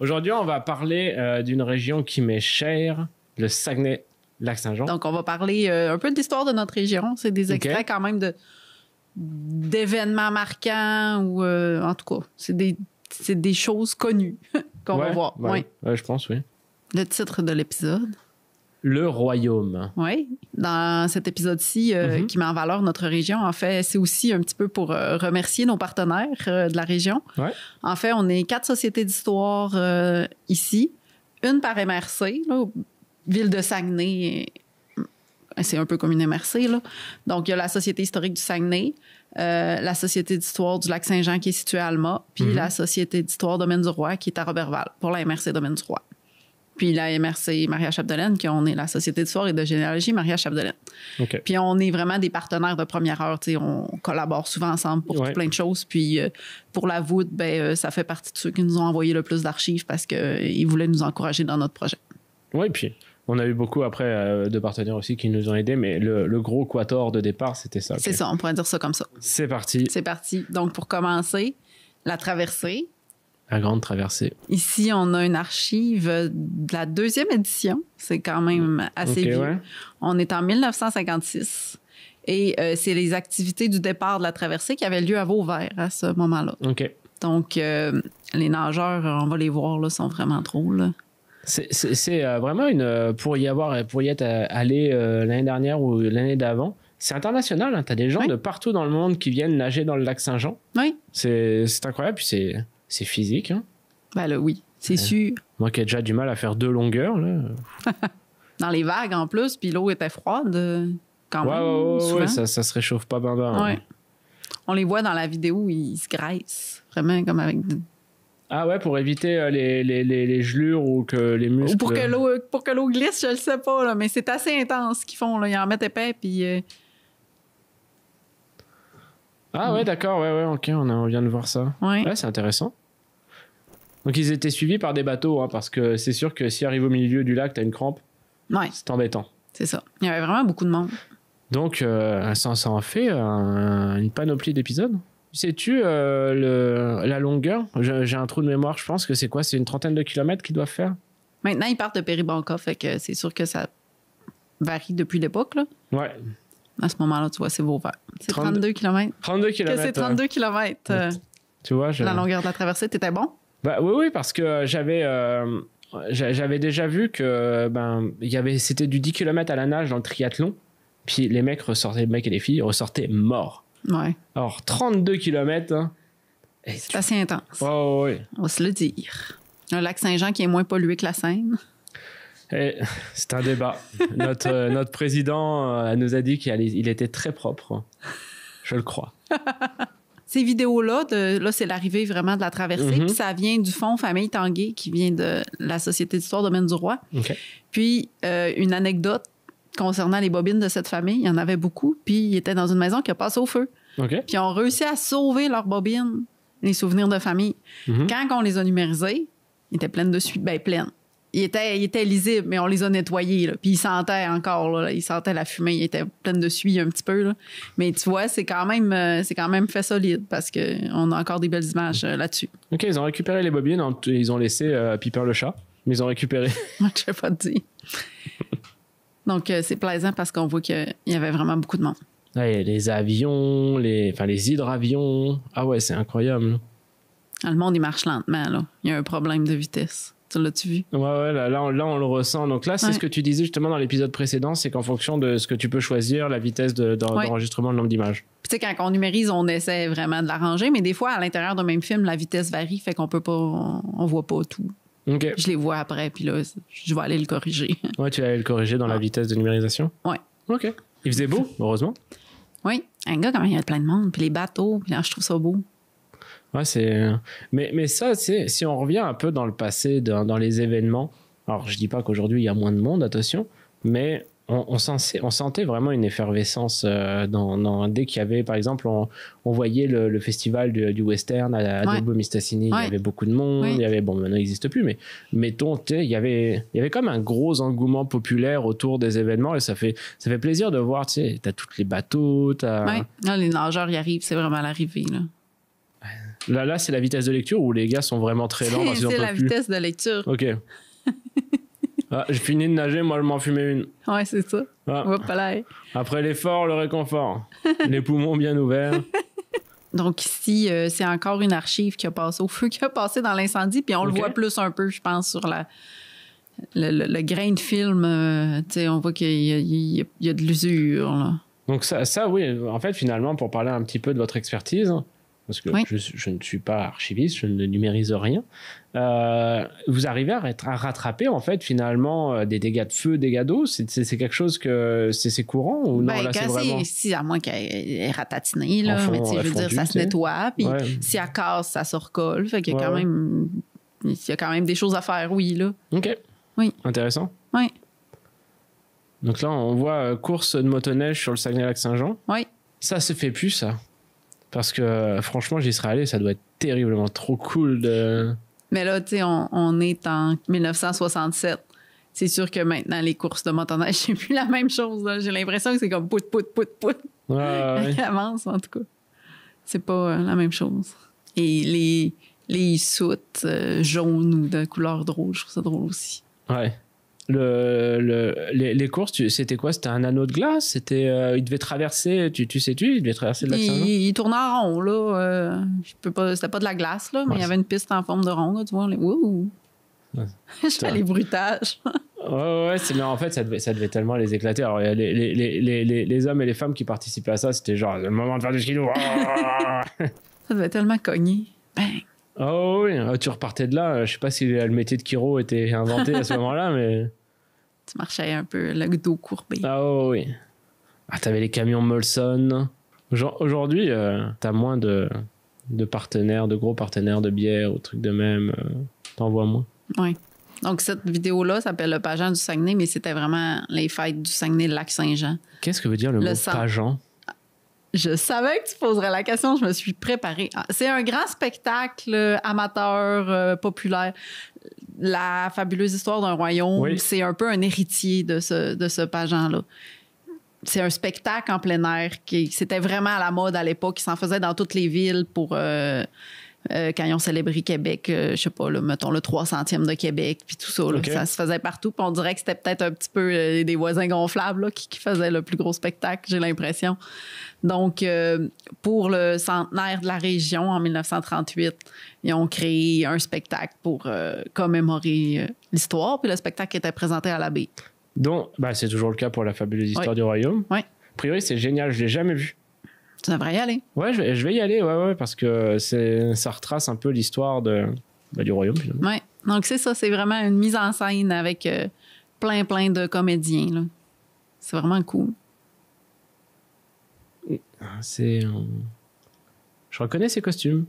Aujourd'hui, on va parler d'une région qui m'est chère, le Saguenay-Lac-Saint-Jean. Donc, on va parler un peu de l'histoire de notre région. C'est des extraits quand même d'événements marquants ou, en tout cas, c'est des choses connues qu'on va voir. Ouais, je pense, oui. Le titre de l'épisode. Le royaume. Oui. Dans cet épisode-ci, qui met en valeur notre région, en fait, c'est aussi un petit peu pour remercier nos partenaires de la région. Ouais. En fait, on est 4 sociétés d'histoire ici. Une par MRC, là, ville de Saguenay. C'est un peu comme une MRC, là. Donc, il y a la Société historique du Saguenay, la Société d'histoire du Lac-Saint-Jean qui est située à Alma, puis la Société d'histoire Domaine-du-Roi qui est à Roberval, pour la MRC Domaine-du-Roi. Puis la MRC Maria-Chapdelaine, qu'on est la Société d'histoire et de généalogie Maria-Chapdelaine. Okay. Puis on est vraiment des partenaires de première heure. T'sais, on collabore souvent ensemble pour tout plein de choses. Puis pour la voûte, ça fait partie de ceux qui nous ont envoyé le plus d'archives parce qu'ils voulaient nous encourager dans notre projet. Oui, puis on a eu beaucoup après de partenaires aussi qui nous ont aidés, mais le gros quator de départ, c'était ça. C'est ça, on pourrait dire ça comme ça. C'est parti. C'est parti. Donc pour commencer, la traversée. La grande traversée. Ici, on a une archive de la 2e édition. C'est quand même assez vieux. Ouais. On est en 1956. Et c'est les activités du départ de la traversée qui avaient lieu à Vauvert à ce moment-là. OK. Donc, les nageurs, on va les voir, là, sont vraiment drôles. C'est vraiment pour y être allé l'année dernière ou l'année d'avant. C'est international. Hein. Tu as des gens de partout dans le monde qui viennent nager dans le lac Saint-Jean. Oui. C'est incroyable. Puis c'est physique. Hein. Ben là, oui, c'est sûr. Moi qui ai déjà du mal à faire 2 longueurs. Là. Dans les vagues en plus, puis l'eau était froide quand même. Ouais, ça se réchauffe pas ben. Ouais. On les voit dans la vidéo, ils se graissent. Vraiment comme avec... Ah ouais, pour éviter les gelures ou que les muscles... Ou pour que l'eau glisse, je le sais pas, là, mais c'est assez intense ce qu'ils font. Là. Ils en mettent épais, puis... Ah ouais, d'accord, ouais, ok, on vient de voir ça. Ouais, c'est intéressant. Donc ils étaient suivis par des bateaux, hein, parce que c'est sûr que si arrive au milieu du lac, t'as une crampe, c'est embêtant. C'est ça. Il y avait vraiment beaucoup de monde. Donc ça en fait une panoplie d'épisodes. Sais-tu la longueur? J'ai un trou de mémoire, je pense que c'est quoi? C'est une 30aine de kilomètres qu'ils doivent faire? Maintenant, ils partent de Péribonka, fait que c'est sûr que ça varie depuis l'époque, là. Ouais. À ce moment-là, tu vois, c'est Vauvert. C'est 32 km. 32 km. Que c'est 32 km. Tu vois, la longueur de la traversée, t'étais bon? Bah, oui, parce que j'avais déjà vu que c'était du 10 km à la nage dans le triathlon. Puis les mecs et les filles ressortaient morts. Ouais. Alors, 32 km. Hein, c'est assez intense. Oh, oui. On va se le dire. Un lac Saint-Jean qui est moins pollué que la Seine. C'est un débat. Notre président nous a dit qu'il était très propre. Je le crois. Ces vidéos-là, là, c'est l'arrivée vraiment de la traversée. Puis ça vient du Fonds Famille Tanguay, qui vient de la Société d'histoire Domaine-du-Roi. Okay. Puis, une anecdote concernant les bobines de cette famille, il y en avait beaucoup. Puis, ils étaient dans une maison qui a passé au feu. Okay. Puis, ils ont réussi à sauver leurs bobines, les souvenirs de famille. Quand on les a numérisés, ils étaient pleines de suie. Ben, pleines. Ils étaient lisibles, mais on les a nettoyés. Là. Puis ils sentaient encore, là, ils sentaient la fumée. Ils étaient pleins de suie un petit peu. Là. Mais tu vois, c'est quand même fait solide parce qu'on a encore des belles images là-dessus. OK, ils ont récupéré les bobines. Ils ont laissé Piper le chat, mais ils ont récupéré. Je vais pas te dire. Donc, c'est plaisant parce qu'on voit qu'il y avait vraiment beaucoup de monde. Ouais, les avions, les hydravions. Ah ouais, c'est incroyable. Le monde, il marche lentement. Là. Il y a un problème de vitesse. L'as-tu vu? Ouais, là, on le ressent. Donc là, c'est ce que tu disais justement dans l'épisode précédent, c'est qu'en fonction de ce que tu peux choisir, la vitesse d'enregistrement, le nombre d'images. Puis tu sais, quand on numérise, on essaie vraiment de l'arranger, mais des fois, à l'intérieur d'un même film, la vitesse varie, fait qu'on peut pas, on voit pas tout. Okay. Je les vois après, puis là, je vais aller le corriger. Ouais, tu vas aller le corriger dans la vitesse de numérisation? Ouais. OK. Il faisait beau, heureusement. Oui. Un gars, quand même, il y a plein de monde, puis les bateaux, puis là, je trouve ça beau. Ouais, mais ça, si on revient un peu dans le passé, dans les événements, alors je dis pas qu'aujourd'hui il y a moins de monde, attention, mais on sentait vraiment une effervescence dès qu'il y avait, par exemple, on voyait le festival du western à Delbo-Mistassini, il y avait beaucoup de monde, il y avait, bon, maintenant il n'existe plus, mais mettons, il y avait comme un gros engouement populaire autour des événements et ça fait plaisir de voir, tu sais, t'as tous les bateaux, là, les nageurs y arrivent, c'est vraiment l'arrivée, là. Là, c'est la vitesse de lecture ou les gars sont vraiment très lents parce qu'ils en C'est peuvent la plus? vitesse de lecture. Ok. Ah, j'ai fini de nager, moi je m'en fumais une. Ouais, c'est ça. Ah. Hop là. Après l'effort, le réconfort. Les poumons bien ouverts. Donc ici, c'est encore une archive qui a passé au feu, qui a passé dans l'incendie, puis on le voit plus un peu, je pense, sur le grain de film. Tu sais, on voit qu'il y a de l'usure, là. Donc ça, oui, en fait, finalement, pour parler un petit peu de votre expertise, parce que Oui. je ne suis pas archiviste, je ne numérise rien, vous arrivez à rattraper, en fait, finalement, des dégâts de feu, dégâts d'eau? C'est quelque chose que c'est courant ou non? Ben, Là, c'est quand vraiment... si, à moins qu'elle est ratatinée, là, En fond, mais tu sais, je veux dire, fondu, ça tu se sais. nettoie, puis Ouais. si elle casse, ça se recolle. Fait qu'il y a Ouais, quand ouais. même... Il y a quand même des choses à faire, oui, là. OK. Oui. Intéressant. Oui, Donc là, on voit course de motoneige sur le Saguenay-Lac-Saint-Jean. oui. Ça se fait plus, ça. Parce que, franchement, j'y serais allé, ça doit être terriblement trop cool de... Mais là, tu sais, on est en 1967. C'est sûr que maintenant, les courses de motoneige, c'est plus la même chose, là. J'ai l'impression que c'est comme pout, pout, pout, pout. Ouais. Qui avance, en tout cas. C'est pas la même chose. Et les soutes jaunes ou de couleur drôle, je trouve ça drôle aussi. Ouais. Les courses, c'était quoi? C'était un anneau de glace? C'était, il devait traverser, tu sais-tu, il devait traverser le lac Saint-Jean? Il tournait en rond, là. C'était pas de la glace, là, mais Ouais, il y avait une piste en forme de rond, là, tu vois. Wouh! Ouais. Je fais les bruitages. Ouais, mais en fait, ça devait tellement les éclater. Alors, il y a les hommes et les femmes qui participaient à ça, c'était genre le moment de faire du skidoo. Ça devait tellement cogner. Bang! Oh oui, tu repartais de là. Je sais pas si le métier de chiro était inventé à ce moment-là, mais. Tu marchais un peu le dos courbé. Ah oh, oui. Ah, t'avais les camions Molson. Aujourd'hui, t'as moins de partenaires, de gros partenaires de bière ou trucs de même. T'en vois moins. Oui. Donc, cette vidéo-là s'appelle le Pageant du Saguenay, mais c'était vraiment les fêtes du Saguenay-Lac-Saint-Jean. Qu'est-ce que veut dire le mot pageant? Je savais que tu poserais la question, je me suis préparée. C'est un grand spectacle amateur, populaire. La fabuleuse histoire d'un royaume, Oui. c'est un peu un héritier de ce pageant-là. C'est un spectacle en plein air c'était vraiment à la mode à l'époque. Ils s'en faisaient dans toutes les villes pour... quand ils ont célébré Québec, je sais pas, là, mettons le 300e de Québec, puis tout ça, là, Okay. ça se faisait partout. Puis on dirait que c'était peut-être un petit peu des voisins gonflables là, qui faisaient le plus gros spectacle, j'ai l'impression. Donc, pour le centenaire de la région, en 1938, ils ont créé un spectacle pour commémorer l'histoire, puis le spectacle était présenté à l'abbaye. Donc, c'est toujours le cas pour la fabuleuse histoire du royaume. Oui. A priori, c'est génial, je l'ai jamais vu. Tu devrais y aller. Ouais, je vais y aller, ouais, parce que ça retrace un peu l'histoire du royaume, finalement. Oui. Donc, c'est ça, c'est vraiment une mise en scène avec plein de comédiens, là. C'est vraiment cool. Je reconnais ces costumes.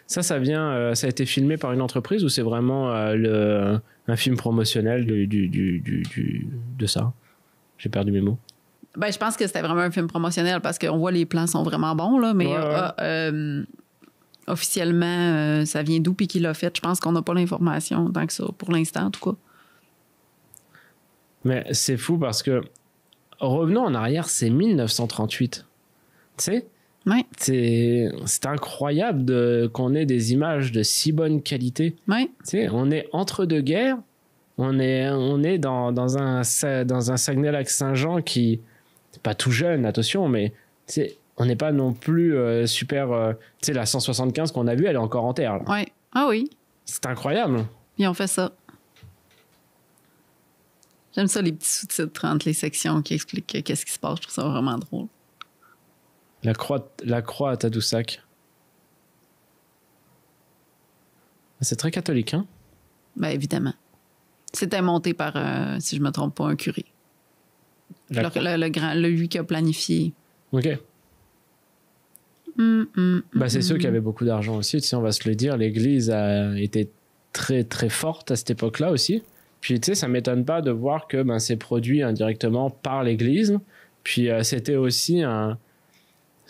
Ça vient... ça a été filmé par une entreprise ou c'est vraiment un film promotionnel de ça? J'ai perdu mes mots. Ben, je pense que c'était vraiment un film promotionnel parce qu'on voit les plans sont vraiment bons, là, mais Ouais. officiellement, ça vient d'où puis qui l'a fait? Je pense qu'on n'a pas l'information tant que ça, pour l'instant, en tout cas. Mais c'est fou parce que revenons en arrière, c'est 1938. Tu sais? Oui, C'est incroyable qu'on ait des images de si bonne qualité. oui, Tu sais, on est entre deux guerres. On est dans un Saguenay-Lac-Saint-Jean qui c'est pas tout jeune, attention, mais tu sais, on n'est pas non plus super. Tu sais, la 175 qu'on a vue, elle est encore en terre. Là. oui. Ah oui, C'est incroyable. ils ont fait ça. J'aime ça, les petits sous-titres entre les sections qui expliquent qu'est-ce qui se passe. Je trouve ça vraiment drôle. La croix à Tadoussac. C'est très catholique, hein? Bien, évidemment. C'était monté par, si je ne me trompe pas, un curé. Lui qui a planifié. OK. C'est ceux qui avaient beaucoup d'argent aussi. Tu sais, on va se le dire, l'Église a été très, très forte à cette époque-là aussi. Puis, tu sais, ça ne m'étonne pas de voir que c'est produit indirectement par l'Église. Puis, c'était aussi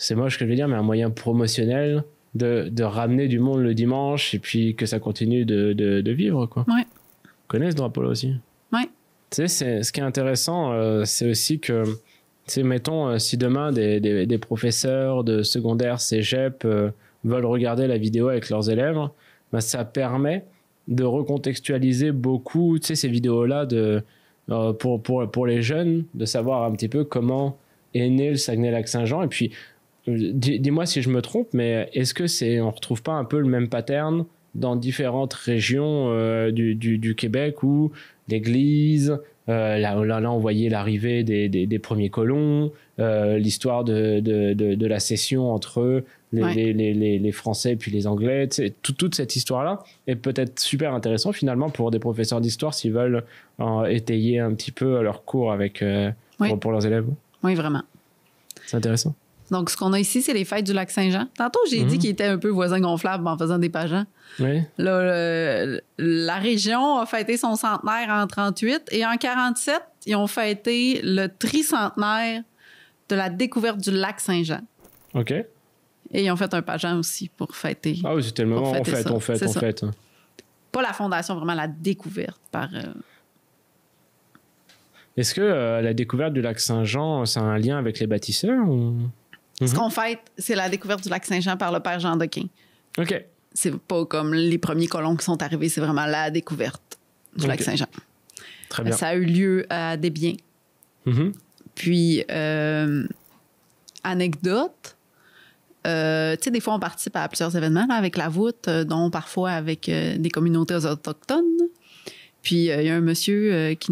c'est moche que je vais dire, mais un moyen promotionnel de ramener du monde le dimanche et puis que ça continue de vivre, quoi. Ouais. Tu connais ce drapeau-là aussi? Ouais. Tu sais, ce qui est intéressant, c'est aussi que sais, mettons, si demain des professeurs de secondaire, cégep veulent regarder la vidéo avec leurs élèves, ben, ça permet de recontextualiser beaucoup, tu sais, ces vidéos-là pour les jeunes, de savoir un petit peu comment est né le Saguenay-Lac-Saint-Jean. Et puis, dis-moi si je me trompe, mais est-ce que on retrouve pas un peu le même pattern dans différentes régions du Québec où l'église, là, on voyait l'arrivée des premiers colons, l'histoire de la cession entre les Français puis les Anglais, toute cette histoire-là est peut-être super intéressant finalement pour des professeurs d'histoire s'ils veulent étayer un petit peu leur cours avec, pour leurs élèves. Oui, vraiment. C'est intéressant. Donc, ce qu'on a ici, c'est les fêtes du Lac-Saint-Jean. Tantôt, j'ai dit qu'il était un peu voisin gonflable en faisant des pageants. Oui. Là, la région a fêté son centenaire en 1938 et en 1947, ils ont fêté le tricentenaire de la découverte du Lac-Saint-Jean. OK. Et ils ont fait un pageant aussi pour fêter. Ah oui, c'était le moment. On fête. Pas la fondation, vraiment la découverte par... Est-ce que la découverte du Lac-Saint-Jean, ça a un lien avec les bâtisseurs ou... Ce qu'on fête, c'est la découverte du Lac-Saint-Jean par le père Jean Dequin. OK. C'est pas comme les premiers colons qui sont arrivés, c'est vraiment la découverte du Lac-Saint-Jean. Très bien. Ça a eu lieu à Desbiens. Puis, anecdote, tu sais, des fois, on participe à plusieurs événements là, avec la voûte, dont parfois avec des communautés autochtones. Puis, il y a un monsieur qui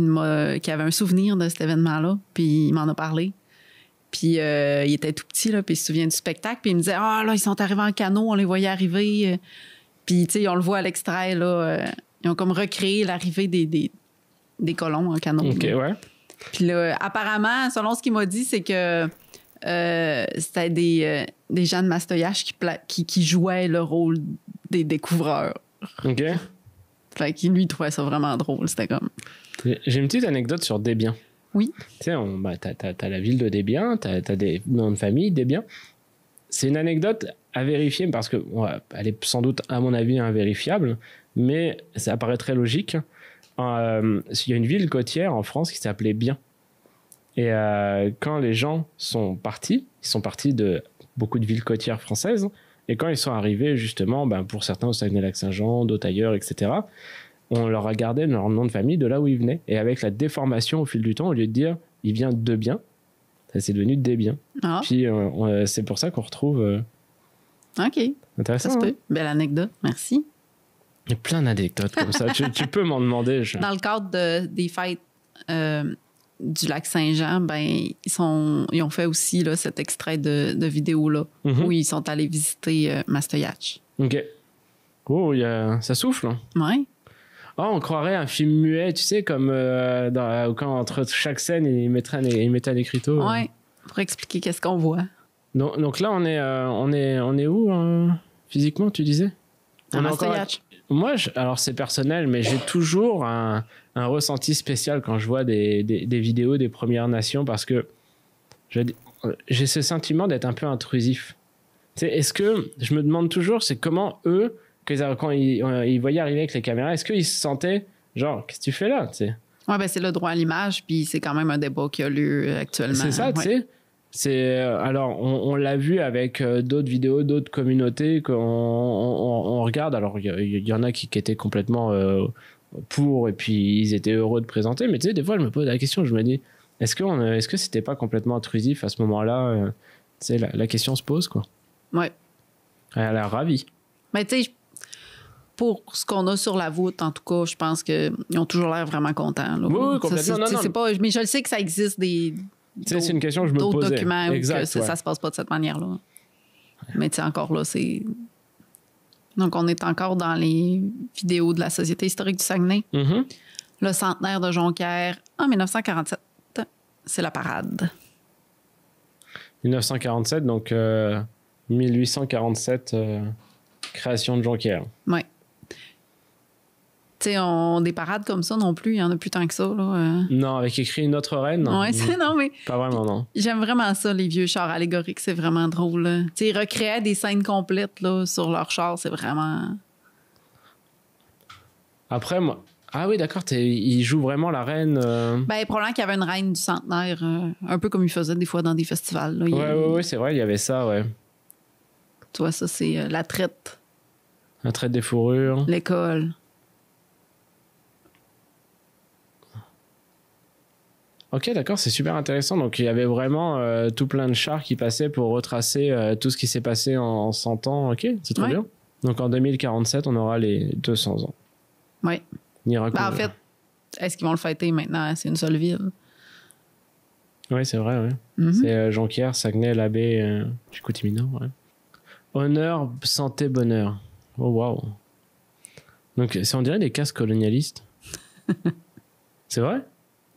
avait un souvenir de cet événement-là, puis il m'en a parlé. Puis, il était tout petit, là, puis il se souvient du spectacle. Puis, il me disait, ah, là, ils sont arrivés en canot, on les voyait arriver. Puis, tu sais, on le voit à l'extrait, là. Ils ont comme recréé l'arrivée des colons en canot. OK, ouais. Puis là, apparemment, selon ce qu'il m'a dit, c'est que c'était des gens de Mastoyache qui jouaient le rôle des découvreurs. OK. Fait qu'il, lui, trouvait ça vraiment drôle. C'était comme... J'ai une petite anecdote sur Desbiens. Oui. Tu sais, t'as la ville de Desbiens, t'as des noms de famille, Desbiens. C'est une anecdote à vérifier parce que elle est sans doute, à mon avis, invérifiable, mais ça apparaît très logique. Il y a une ville côtière en France qui s'appelait Bien. Et quand les gens sont partis, ils sont partis de beaucoup de villes côtières françaises, et quand ils sont arrivés, justement, pour certains au Saguenay-Lac-Saint-Jean, d'autres ailleurs, etc., on leur a gardé leur nom de famille de là où ils venaient. Et avec la déformation au fil du temps, au lieu de dire « il vient de Bien », ça c'est devenu Desbiens. Ah. Puis c'est pour ça qu'on retrouve... OK. Intéressant. Ça se peut. Belle anecdote. Merci. Il y a plein d'anecdotes comme ça. tu peux m'en demander. Dans le cadre des fêtes du Lac-Saint-Jean, ils ont fait aussi là, cet extrait de vidéo-là où ils sont allés visiter Mastoyache. OK. Oh, ça souffle. Ouais. Oh, on croirait un film muet, tu sais, comme quand entre chaque scène, ils mettaient un écriteau. Ouais, pour expliquer qu'est-ce qu'on voit. Donc là, on est où physiquement, tu disais? À Mastoyache. Moi, alors c'est personnel, mais j'ai toujours un ressenti spécial quand je vois des vidéos des Premières Nations parce que j'ai ce sentiment d'être un peu intrusif. Tu sais, est-ce que je me demande toujours, c'est comment eux, quand ils voyaient arriver avec les caméras, est-ce qu'ils se sentaient genre, qu'est-ce que tu fais là, tu sais? Ouais, c'est le droit à l'image, puis c'est quand même un débat qui a lieu actuellement. C'est ça, tu sais. Alors, on l'a vu avec d'autres vidéos, d'autres communautés qu'on regarde. Alors, il y en a qui étaient complètement pour et puis ils étaient heureux de présenter. Mais tu sais, des fois, je me pose la question, je me dis, est-ce que c'était pas complètement intrusif à ce moment-là? Tu sais, la question se pose, quoi. Ouais. Elle a l'air ravie. Mais tu sais, pour ce qu'on a sur la voûte, en tout cas, je pense qu'ils ont toujours l'air vraiment contents. Là. Oui, complètement. Mais je le sais que ça existe c'est une question que je me posais. D'autres documents exact, où ça se passe pas de cette manière-là. Ouais. Mais tu sais, encore là, c'est... Donc, on est encore dans les vidéos de la Société historique du Saguenay. Le centenaire de Jonquière en 1947. C'est la parade. 1947, donc 1847, création de Jonquière. Oui. Tu sais, des parades comme ça non plus, il n'y en a plus tant que ça. Là. Non, avec écrit Notre Reine. Oui, non, mais... Pas vraiment, non. J'aime vraiment ça, les vieux chars allégoriques, c'est vraiment drôle. Tu sais, ils recréaient des scènes complètes là, sur leurs chars, c'est vraiment... Après, moi, Ah oui, d'accord, il joue vraiment la reine. Ben, probablement qu'il y avait une reine du centenaire, un peu comme il faisait des fois dans des festivals. Là. Ouais, c'est vrai, il y avait ça, ouais. Tu vois, ça, c'est la traite. La traite des fourrures. L'école. Ok, d'accord, c'est super intéressant. Donc, il y avait vraiment tout plein de chars qui passaient pour retracer tout ce qui s'est passé en 100 ans. Ok, c'est trop bien. Donc, en 2047, on aura les 200 ans. Oui. Ben, en fait, est-ce qu'ils vont le fêter maintenant? C'est une seule ville. Oui, c'est vrai, oui. Mm-hmm. C'est Jonquière, Saguenay, Labbé, Chicoutimi-Nord, ouais. Honneur, santé, bonheur. Oh, waouh. Donc, on dirait des cases colonialistes. C'est vrai?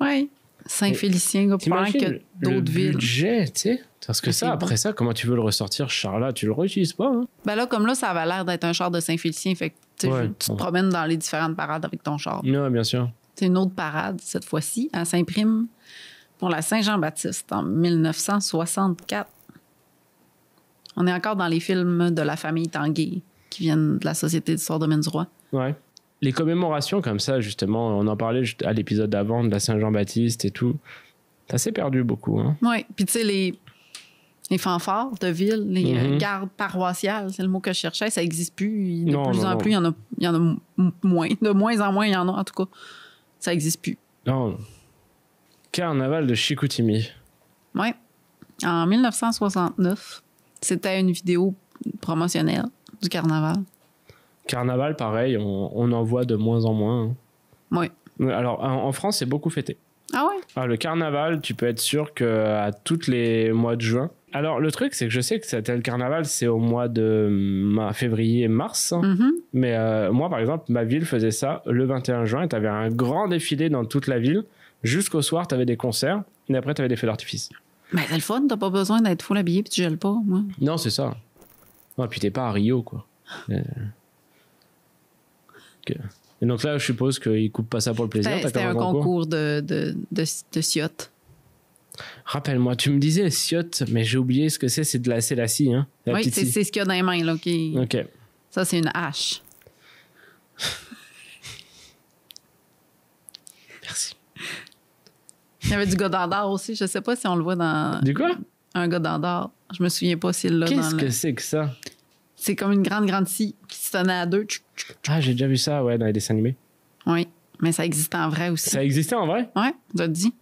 Oui. Saint-Félicien, probablement que d'autres villes. Le budget, tu sais. Parce que ça, après ça, comment tu veux le ressortir, ce char-là? Tu le réutilises pas, hein? Ben là, comme là, ça avait l'air d'être un char de Saint-Félicien. Fait que tu te promènes dans les différentes parades avec ton char. Oui, bien sûr. C'est une autre parade, cette fois-ci, à Saint-Prime, pour la Saint-Jean-Baptiste, en 1964. On est encore dans les films de la famille Tanguay, qui viennent de la Société d'histoire domaine du roi. Ouais. Les commémorations comme ça, justement, on en parlait à l'épisode d'avant de la Saint-Jean-Baptiste et tout. Ça s'est perdu beaucoup. Hein? Oui. Puis tu sais, les fanfares de ville, les gardes paroissiales, c'est le mot que je cherchais, ça n'existe plus. De plus en plus, il y en a moins. De moins en moins, il y en a, en tout cas. Ça n'existe plus. Non. Carnaval de Chicoutimi. Oui. En 1969, c'était une vidéo promotionnelle du carnaval. Carnaval, pareil, on en voit de moins en moins. Hein. Oui. Alors, en France, c'est beaucoup fêté. Ah ouais? Alors, le carnaval, tu peux être sûr qu'à tous les mois de juin. Alors, le truc, c'est que je sais que le carnaval, c'est au mois de février-mars. Mm-hmm. Mais moi, par exemple, ma ville faisait ça le 21 juin. Tu avais un grand défilé dans toute la ville. Jusqu'au soir, tu avais des concerts. Et après, tu avais des feux d'artifice. Mais c'est le fun, t'as pas besoin d'être full habillé puis tu gèles pas, moi. Non, c'est ça. Non, puis t'es pas à Rio, quoi. Et donc là, je suppose qu'ils coupent pas ça pour le plaisir. C'était un concours de ciottes. Rappelle-moi, tu me disais ciottes, mais j'ai oublié ce que c'est. C'est de la scie, hein? Oui, c'est ce qu'il y a dans les mains, là. OK. Ça, c'est une hache. Merci. Il y avait du godard aussi. Je sais pas si on le voit dans... Du quoi? Un godard. Je me souviens pas s'il l'a dans Qu'est-ce que c'est que ça? C'est comme une grande scie qui se tenait à deux. Ah, j'ai déjà vu ça, ouais, dans les dessins animés. Oui, mais ça existait en vrai aussi. Ça existait en vrai? Oui, tu as dit.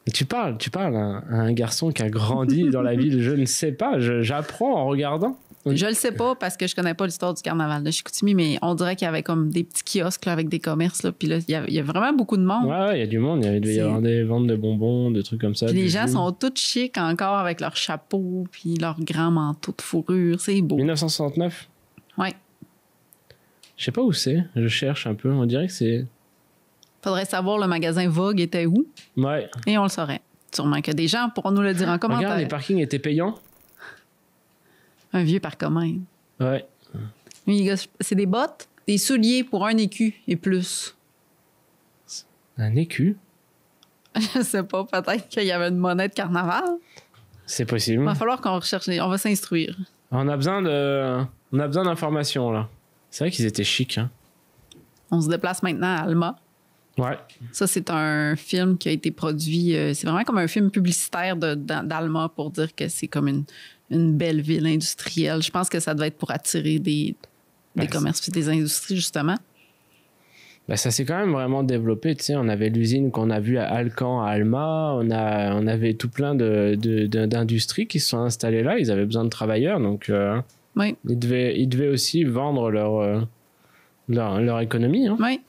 Et tu parles à un garçon qui a grandi dans la ville. Je ne sais pas, j'apprends en regardant. Je le sais pas parce que je connais pas l'histoire du carnaval de Chicoutimi, mais on dirait qu'il y avait comme des petits kiosques là, avec des commerces. Là, puis là, il y a vraiment beaucoup de monde. Ouais, il y a du monde. Il devait y avoir des ventes de bonbons, de trucs comme ça. Puis les gens sont tous chics encore avec leurs chapeaux puis leurs grands manteaux de fourrure. C'est beau. 1969? Oui. Je sais pas où c'est. Je cherche un peu. On dirait que c'est... Faudrait savoir le magasin Vogue était où. Ouais. Et on le saurait. Sûrement que des gens pourront nous le dire en commentaire. Regarde, les parkings étaient payants. Un vieux parcomène. Ouais. Oui, c'est des bottes, des souliers pour 1 écu et plus. Un écu? Je sais pas, peut-être qu'il y avait une monnaie de carnaval. C'est possible. Il va falloir qu'on recherche, on va s'instruire. On a besoin d'informations, là. C'est vrai qu'ils étaient chics, hein. On se déplace maintenant à Alma. Ouais. Ça, c'est un film qui a été produit... c'est vraiment comme un film publicitaire d'Alma pour dire que c'est comme une belle ville industrielle. Je pense que ça devait être pour attirer des commerces et des industries, justement. Ben, ça s'est quand même vraiment développé. Tu sais, on avait l'usine qu'on a vue à Alcan, à Alma. On avait tout plein d'industries qui se sont installées là. Ils avaient besoin de travailleurs. Donc, oui. Ils devaient aussi vendre leur économie. Hein. Oui.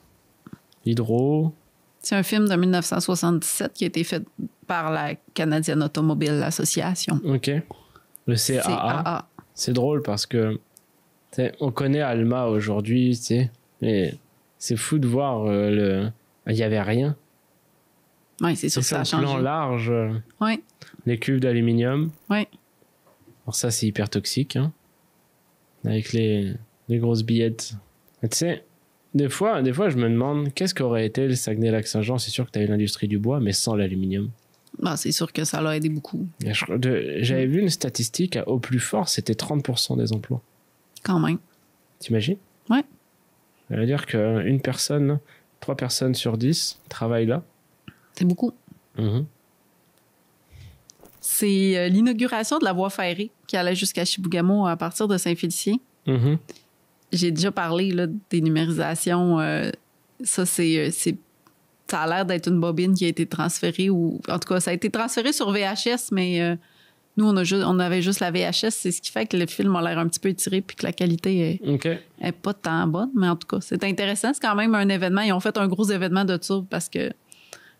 Hydro. C'est un film de 1977 qui a été fait par la Canadian Automobile Association. OK. Le CAA. C'est drôle parce que on connaît Alma aujourd'hui, tu sais, mais c'est fou de voir il n'y avait rien. Oui, c'est sûr que ça a changé. Plan large. Oui. Les cuves d'aluminium. Oui. Alors ça, c'est hyper toxique, hein. Avec les grosses billettes. Tu sais, des fois, je me demande qu'est-ce qu'aurait été le Saguenay-Lac-Saint-Jean. C'est sûr que tu avais l'industrie du bois, mais sans l'aluminium. Ah, c'est sûr que ça l'a aidé beaucoup. J'avais vu une statistique, au plus fort, c'était 30% des emplois. Quand même. T'imagines? Ouais. Ça veut dire qu'une personne, 3 personnes sur 10 travaillent là. C'est beaucoup. Mhm. C'est l'inauguration de la voie ferrée qui allait jusqu'à Chibougamau à partir de Saint-Félicien. Mhm. J'ai déjà parlé là, des numérisations. Ça, ça a l'air d'être une bobine qui a été transférée, ou en tout cas, ça a été transféré sur VHS, mais nous, on avait juste la VHS. C'est ce qui fait que le film a l'air un petit peu étiré puis que la qualité est pas tant bonne. Mais en tout cas, c'est intéressant. C'est quand même un événement. Ils ont fait un gros événement de ça parce que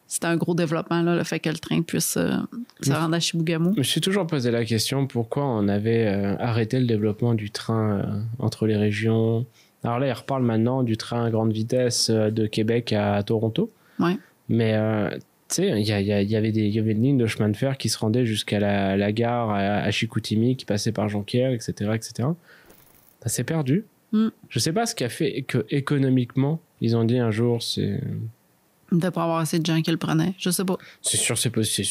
c'était un gros développement, là, le fait que le train puisse se rendre à Chibougamau. Je me suis toujours posé la question pourquoi on avait arrêté le développement du train entre les régions. Alors là, ils reparlent maintenant du train à grande vitesse de Québec à Toronto. Ouais. Mais tu sais, il y avait une ligne de chemin de fer qui se rendait jusqu'à la gare à Chicoutimi, qui passait par Jonquière, etc., etc. Ça s'est perdu. Je sais pas ce qui a fait que économiquement, ils ont dit un jour, c'est... De pas avoir assez de gens qui le prenaient. Je sais pas. C'est sûr que c'est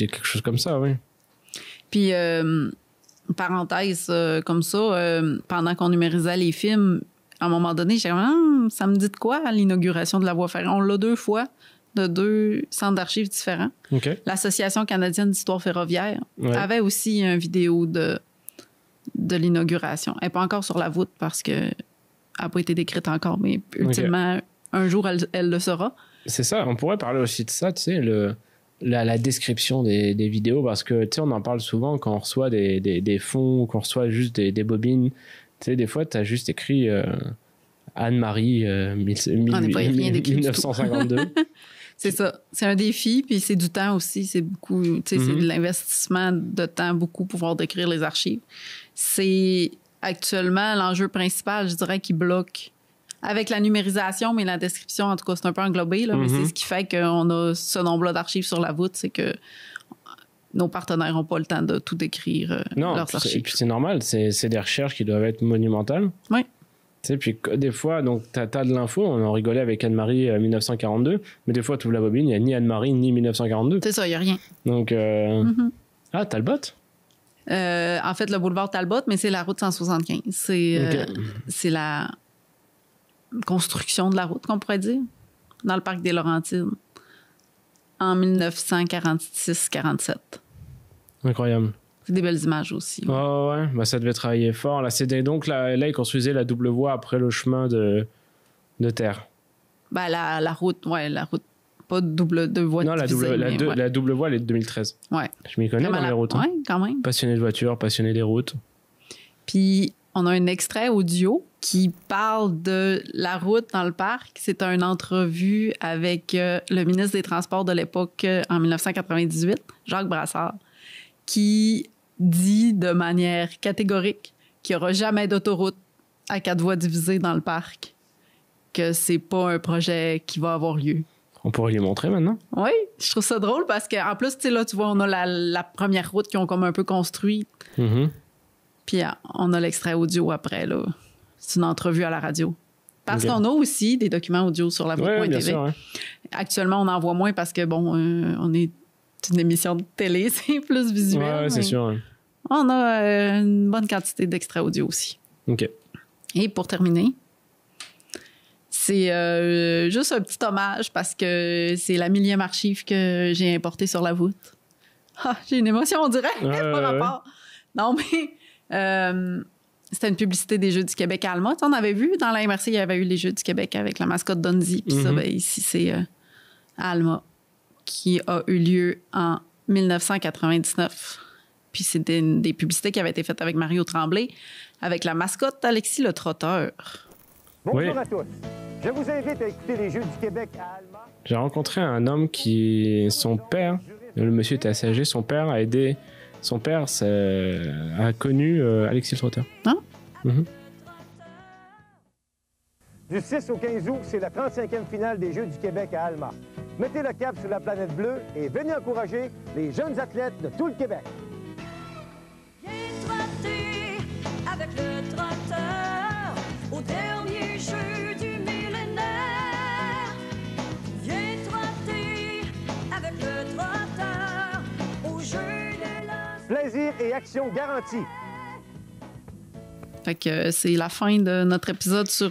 quelque chose comme ça, oui. Puis, parenthèse comme ça, pendant qu'on numérisait les films, à un moment donné, j'ai dit, ça me dit de quoi, l'inauguration de la voie ferrée? On l'a 2 fois, de 2 centres d'archives différents. Okay. L'Association canadienne d'histoire ferroviaire avait aussi une vidéo de l'inauguration. Elle n'est pas encore sur la voûte parce qu'elle n'a pas été décrite encore, mais ultimement, un jour, elle le sera. C'est ça, on pourrait parler aussi de ça, tu sais, la description des vidéos, parce que, tu sais, on en parle souvent quand on reçoit des fonds ou qu'on reçoit juste des bobines. Tu sais, des fois, tu as juste écrit Anne-Marie 1952. C'est ça. C'est un défi, puis c'est du temps aussi. C'est beaucoup, tu sais, c'est de l'investissement de temps, beaucoup, pouvoir décrire les archives. C'est actuellement l'enjeu principal, je dirais, qui bloque avec la numérisation, mais la description, en tout cas, c'est un peu englobé, là, mais c'est ce qui fait qu'on a ce nombre-là d'archives sur la voûte, c'est que nos partenaires n'ont pas le temps de tout décrire leurs archives. Et puis c'est normal, c'est des recherches qui doivent être monumentales. Oui. Tu sais, puis des fois, donc, t'as de l'info, on en rigolait avec Anne-Marie 1942, mais des fois, tu ouvres la bobine, il n'y a ni Anne-Marie ni 1942. C'est ça, il n'y a rien. Donc, Ah, Talbot? En fait, le boulevard Talbot, mais c'est la route 175. C'est la construction de la route, qu'on pourrait dire, dans le parc des Laurentides, en 1946-47. Incroyable. C'est des belles images aussi. Oh ouais, bah ça devait travailler fort. Là, donc là, ils construisaient la double voie après le chemin de terre. Ben, la route, pas de voie non, divisée, la double voie, elle est de 2013. Ouais. Je m'y connais dans les routes. Ouais, quand même. Passionné de voitures, passionné des routes. Puis, on a un extrait audio qui parle de la route dans le parc. C'est une entrevue avec le ministre des Transports de l'époque en 1998, Jacques Brassard, qui dit de manière catégorique qu'il n'y aura jamais d'autoroute à 4 voies divisées dans le parc, que c'est pas un projet qui va avoir lieu. On pourrait lui montrer maintenant. Oui, je trouve ça drôle parce qu'en plus, tu sais, là, tu vois, on a la première route qu'ils ont comme un peu construite. Puis on a l'extrait audio après, là. C'est une entrevue à la radio. Parce qu'on a aussi des documents audio sur la voûte.tv. Bien sûr, ouais. Actuellement, on en voit moins parce que, bon, on est une émission de télé, c'est plus visuel. Ouais, c'est sûr. Ouais. On a une bonne quantité d'extraits audio aussi. OK. Et pour terminer, c'est juste un petit hommage parce que c'est la 1000e archive que j'ai importée sur la voûte. Ah, j'ai une émotion, on dirait. Pas rapport. Non, mais c'était une publicité des Jeux du Québec à Alma. On avait vu dans la MRC, il y avait eu les Jeux du Québec avec la mascotte Donzi. Puis ça, ben, ici, c'est à Alma, qui a eu lieu en 1999. Puis c'était des publicités qui avaient été faites avec Mario Tremblay, avec la mascotte Alexis le Trotteur. Bonjour à tous. Je vous invite à écouter les Jeux du Québec à Alma. J'ai rencontré un homme qui, son père, le monsieur était assez âgé, son père a aidé, son père a connu Alexis le Trotteur. Ah? Du 6 au 15 août, c'est la 35e finale des Jeux du Québec à Alma. Mettez le cap sur la planète bleue et venez encourager les jeunes athlètes de tout le Québec. Viens trotter avec le trotteur au dernier jeu du millénaire. Viens trotter avec le trotteur au jeu de la... Plaisir et action garantis. Fait que c'est la fin de notre épisode sur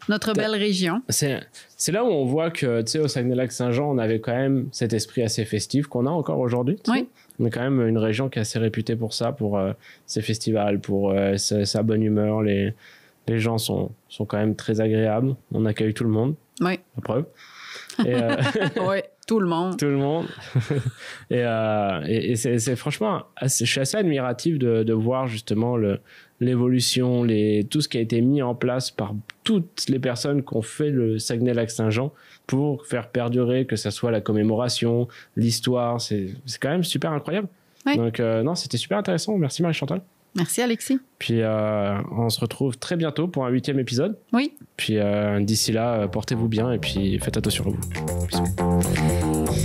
notre belle région. C'est là où on voit que, tu sais, au Saguenay-Lac-Saint-Jean, on avait quand même cet esprit assez festif qu'on a encore aujourd'hui. Oui. On est quand même une région qui est assez réputée pour ça, pour ses festivals, pour sa bonne humeur. Les gens sont quand même très agréables. On accueille tout le monde. Oui. La preuve. Et, Oui, tout le monde. tout le monde. et c'est franchement, je suis assez admiratif de voir justement l'évolution, tout ce qui a été mis en place par toutes les personnes qui ont fait le Saguenay-Lac-Saint-Jean pour faire perdurer, que ça soit la commémoration, l'histoire. C'est quand même super incroyable. Oui. Donc, non, c'était super intéressant. Merci Marie-Chantal. Merci, Alexis. Puis, on se retrouve très bientôt pour un 8e épisode. Oui. Puis, d'ici là, portez-vous bien et puis faites attention à vous. Bisous.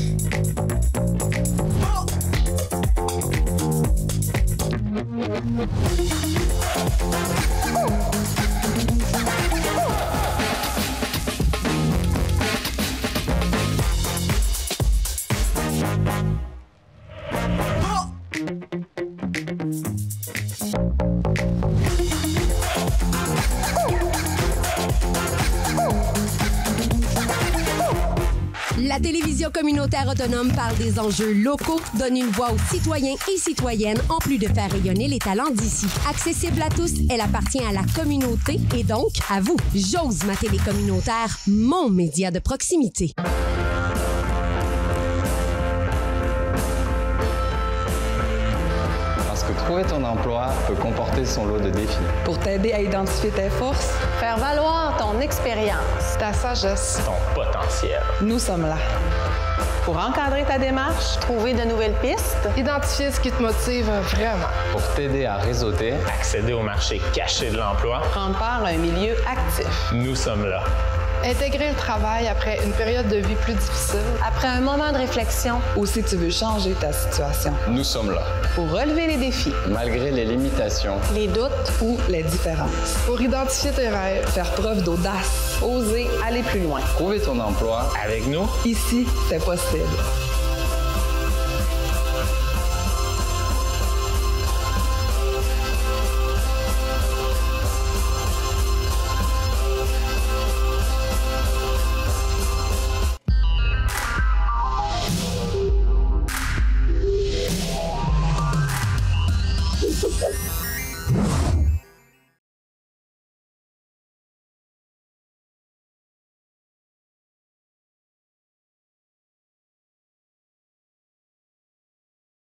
La télévision communautaire autonome parle des enjeux locaux, donne une voix aux citoyens et citoyennes, en plus de faire rayonner les talents d'ici. Accessible à tous, elle appartient à la communauté et donc à vous. J'ose ma télé communautaire, mon média de proximité. Parce que trouver ton emploi peut comporter son lot de défis. Pour t'aider à identifier tes forces, Faire valoir ton expérience. ta sagesse, ton potentiel. nous sommes là. Pour encadrer ta démarche, Trouver de nouvelles pistes. identifier ce qui te motive vraiment, Pour t'aider à réseauter, Accéder au marché caché de l'emploi, prendre part à un milieu actif. nous sommes là. Intégrer le travail après une période de vie plus difficile, Après un moment de réflexion, ou si tu veux changer ta situation. nous sommes là. Pour relever les défis Malgré les limitations, les doutes, ou les différences. Pour identifier tes rêves, faire preuve d'audace, oser aller plus loin. trouver ton emploi Avec nous, Ici, c'est possible.